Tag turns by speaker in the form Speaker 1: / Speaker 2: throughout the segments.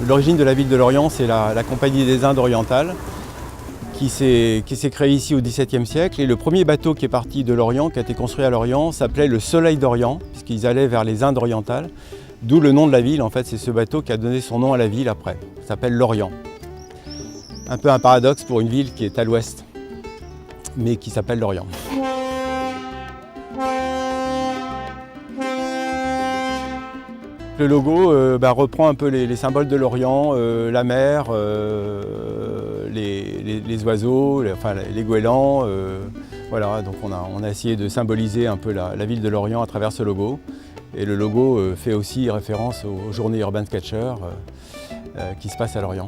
Speaker 1: L'origine de la ville de Lorient, c'est la Compagnie des Indes orientales qui s'est créée ici au XVIIe siècle. Et le premier bateau qui est parti de Lorient, qui a été construit à Lorient, s'appelait le Soleil d'Orient, puisqu'ils allaient vers les Indes orientales. D'où le nom de la ville, en fait, c'est ce bateau qui a donné son nom à la ville après. Ça s'appelle Lorient. Un peu un paradoxe pour une ville qui est à l'ouest, mais qui s'appelle Lorient. Le logo reprend un peu les symboles de l'Orient, la mer, les oiseaux, les goélands. Voilà, donc on a essayé de symboliser un peu la ville de Lorient à travers ce logo. Et le logo fait aussi référence aux journées Urban Sketcher qui se passent à Lorient.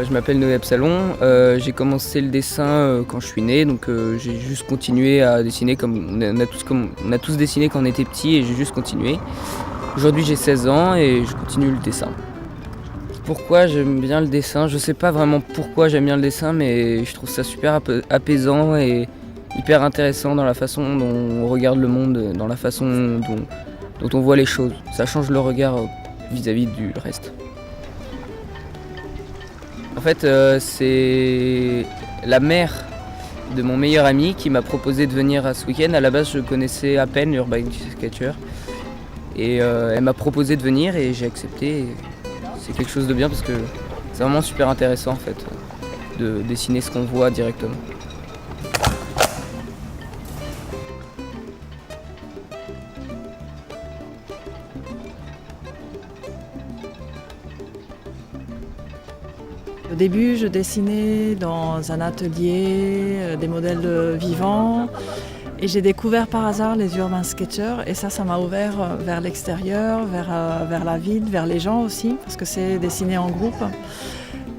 Speaker 2: Je m'appelle Noé Absalon, j'ai commencé le dessin quand je suis né, donc j'ai juste continué à dessiner comme on a tous dessiné quand on était petit et j'ai juste continué. Aujourd'hui j'ai 16 ans et je continue le dessin. Pourquoi j'aime bien le dessin? Je sais pas vraiment pourquoi j'aime bien le dessin, mais je trouve ça super apaisant et hyper intéressant dans la façon dont on regarde le monde, dans la façon dont on voit les choses. Ça change le regard vis-à-vis du reste. En fait, c'est la mère de mon meilleur ami qui m'a proposé de venir à ce week-end. À la base, je connaissais à peine l'Urban Sketcher. Et elle m'a proposé de venir et j'ai accepté. C'est quelque chose de bien parce que c'est vraiment super intéressant en fait de dessiner ce qu'on voit directement.
Speaker 3: Au début, je dessinais dans un atelier des modèles vivants et j'ai découvert par hasard les Urban Sketchers et ça m'a ouvert vers l'extérieur, vers la ville, vers les gens aussi parce que c'est dessiné en groupe.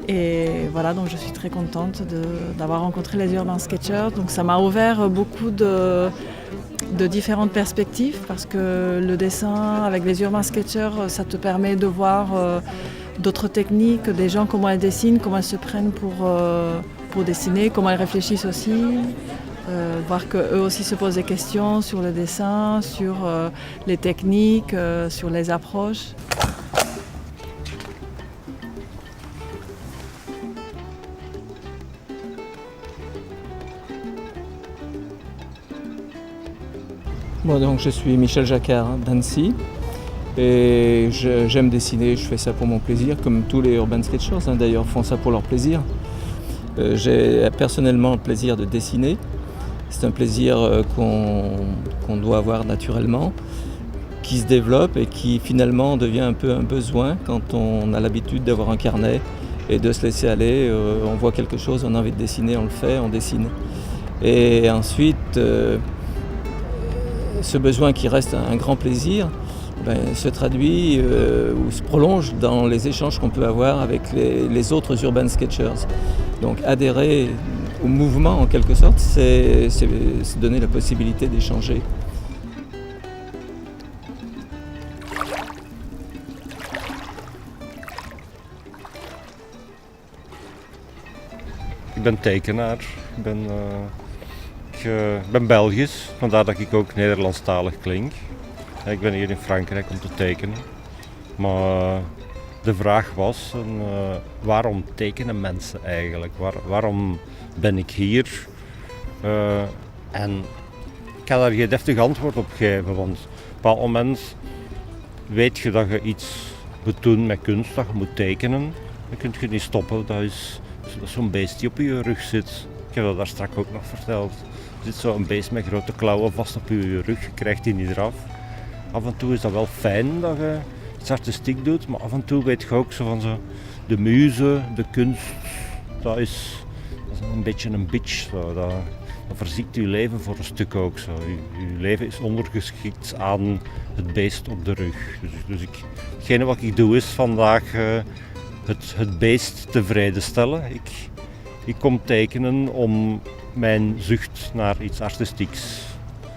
Speaker 3: Et voilà, donc je suis très contente d'avoir rencontré les Urban Sketchers. Donc ça m'a ouvert beaucoup de différentes perspectives parce que le dessin avec les Urban Sketchers, ça te permet de voir d'autres techniques, des gens, comment elles dessinent, comment elles se prennent pour dessiner, comment elles réfléchissent aussi, voir qu'eux aussi se posent des questions sur le dessin, sur les techniques, sur les approches.
Speaker 4: Moi donc je suis Michel Jacquard d'Annecy. Et j'aime dessiner, je fais ça pour mon plaisir, comme tous les Urban Sketchers d'ailleurs font ça pour leur plaisir. J'ai personnellement le plaisir de dessiner. C'est un plaisir qu'on doit avoir naturellement, qui se développe et qui finalement devient un peu un besoin quand on a l'habitude d'avoir un carnet et de se laisser aller. On voit quelque chose, on a envie de dessiner, on le fait, on dessine. Et ensuite, ce besoin qui reste un grand plaisir, se traduit ou se prolonge dans les échanges qu'on peut avoir avec les autres Urban Sketchers. Donc adhérer au mouvement en quelque sorte, c'est donner la possibilité d'échanger.
Speaker 5: Ik ben tekenaar, ik ben Belgisch, vandaar dat ik ook Nederlandstalig klink. Ik ben hier in Frankrijk om te tekenen, maar de vraag was waarom tekenen mensen eigenlijk? Waarom ben ik hier? En ik kan daar geen deftig antwoord op geven, want op een bepaald moment weet je dat je iets moet doen met kunst, dat je moet tekenen. Dan kun je niet stoppen, dat is zo'n beest die op je rug zit. Ik heb dat daar straks ook nog verteld. Er zit zo'n beest met grote klauwen vast op je rug, je krijgt die niet eraf. Af en toe is dat wel fijn dat je iets artistiek doet, maar af en toe weet je ook zo van de muze, de kunst, dat is een beetje een bitch. Dat verziekt je leven voor een stuk ook. Zo. Je leven is ondergeschikt aan het beest op de rug. Dus hetgene wat ik doe is vandaag het beest tevreden stellen. Ik kom tekenen om mijn zucht naar iets artistieks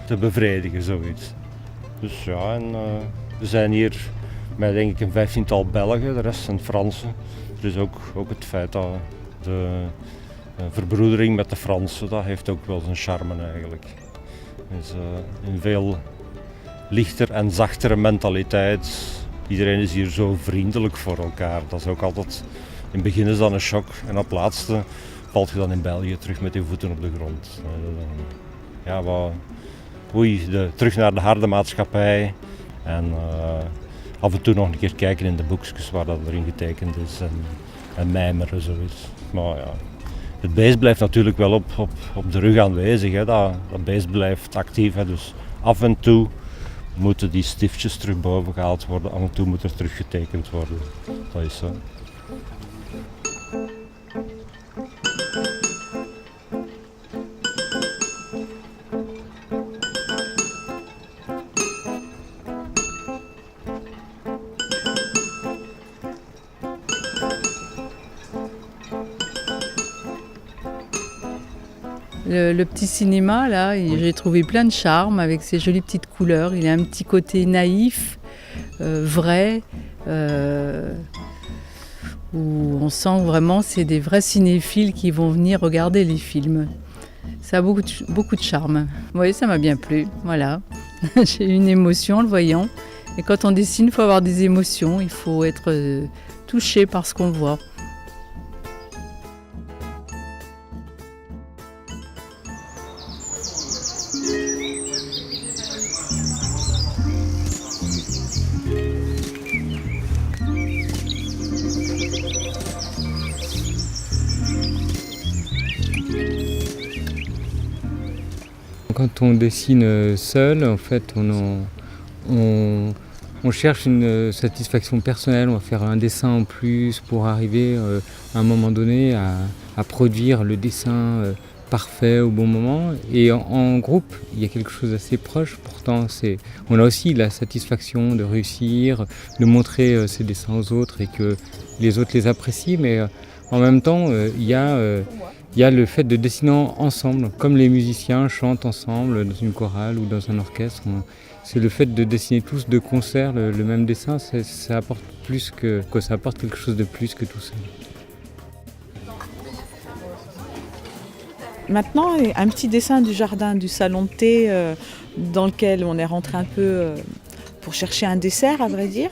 Speaker 5: te bevredigen, zoiets. Dus ja, en we zijn hier met denk ik een 15-tal Belgen, de rest zijn Fransen. Er is ook het feit dat verbroedering met de Fransen, dat heeft ook wel zijn charme eigenlijk. Dus een veel lichter en zachtere mentaliteit. Iedereen is hier zo vriendelijk voor elkaar. Dat is ook altijd, in het begin is dat een shock en op het laatste valt je dan in België terug met je voeten op de grond. Ja, terug naar de harde maatschappij en af en toe nog een keer kijken in de boekjes waar dat erin getekend is en mijmeren zoiets. Maar ja, het beest blijft natuurlijk wel op de rug aanwezig, hè. Dat beest blijft actief, hè. Dus af en toe moeten die stiftjes terug boven gehaald worden, af en toe moet er teruggetekend worden. Dat is zo.
Speaker 6: Le petit cinéma, là, j'ai trouvé plein de charme avec ses jolies petites couleurs. Il a un petit côté naïf, vrai, où on sent vraiment que c'est des vrais cinéphiles qui vont venir regarder les films. Ça a beaucoup de charme. Oui, ça m'a bien plu, voilà. J'ai eu une émotion en le voyant. Et quand on dessine, il faut avoir des émotions, il faut être touché par ce qu'on voit.
Speaker 7: Quand on dessine seul, en fait, on cherche une satisfaction personnelle, on va faire un dessin en plus pour arriver à un moment donné à produire le dessin parfait au bon moment. Et en groupe, il y a quelque chose d'assez proche, pourtant on a aussi la satisfaction de réussir, de montrer ses dessins aux autres et que les autres les apprécient, mais en même temps, il y a le fait de dessiner ensemble, comme les musiciens chantent ensemble dans une chorale ou dans un orchestre. C'est le fait de dessiner tous de concert le même dessin, ça apporte ça apporte quelque chose de plus que tout ça.
Speaker 3: Maintenant, un petit dessin du jardin du salon de thé dans lequel on est rentré un peu pour chercher un dessert, à vrai dire,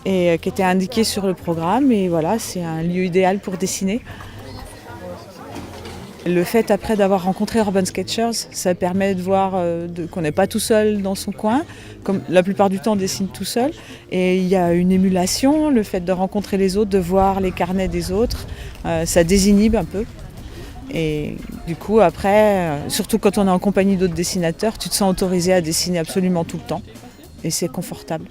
Speaker 3: et qui était indiqué sur le programme. Et voilà, c'est un lieu idéal pour dessiner. Le fait après d'avoir rencontré Urban Sketchers, ça permet de voir qu'on n'est pas tout seul dans son coin, comme la plupart du temps on dessine tout seul. Et il y a une émulation, le fait de rencontrer les autres, de voir les carnets des autres, ça désinhibe un peu. Et du coup après, surtout quand on est en compagnie d'autres dessinateurs, tu te sens autorisé à dessiner absolument tout le temps et c'est confortable.